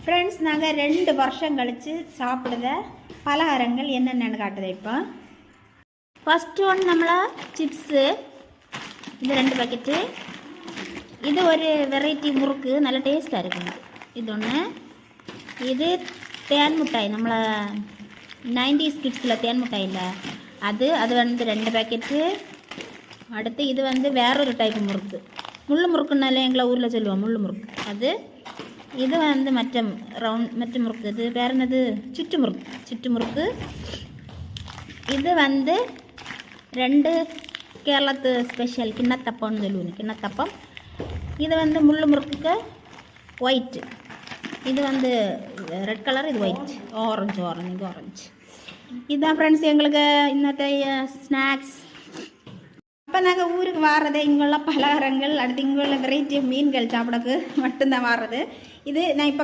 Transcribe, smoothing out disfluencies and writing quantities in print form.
Friends, நாங்கள் 2 வருஷம் கழித்து சாப்பிடுத பலகாரங்கள் என்னென்னு காட்டுது. இப்போ ஃபஸ்ட்டு ஒன்று நம்மளா சிப்ஸு, இது 2 பாக்கெட்டு. இது ஒரு வெரைட்டி முறுக்கு, நல்ல டேஸ்ட்டாக இருக்குது. இது ஒன்று. இது தேன் மிட்டாய், நம்மளை 90s கிட்ஸில் தேன் மிட்டாய் இல்லை அது வந்து 2 பாக்கெட்டு. அடுத்து இது வந்து வேறொரு டைப்பு முறுக்கு, முள்ளு முறுக்குன்னாலே எங்களை ஊரில் சொல்லுவோம் முள்ளு முறுக்கு அது. இது வந்து மற்ற முறுக்கு, இது வேறு என்னது, சுட்டு முறுக்கு. இது வந்து 2 கேரளத்து ஸ்பெஷல் கிண்ணத்தப்பம்னு சொல்லுவோம், கிண்ணத்தப்பம். இது வந்து முள்ளு முறுக்குக்கு ஒயிட்டு, இது வந்து ரெட் கலர், இது ஒயிட், ஆரஞ்சு. இதுதான் ஃப்ரெண்ட்ஸ் எங்களுக்கு இன்னத்தைய ஸ்நாக்ஸ். அப்போ நாங்கள் ஊருக்கு வாரது இங்குள்ள பலகாரங்கள், அடுத்து இங்குள்ள வெரைட்டி மீன்கள் சாப்பிடக்கு மட்டும்தான் வாரது. இது நான் இப்போ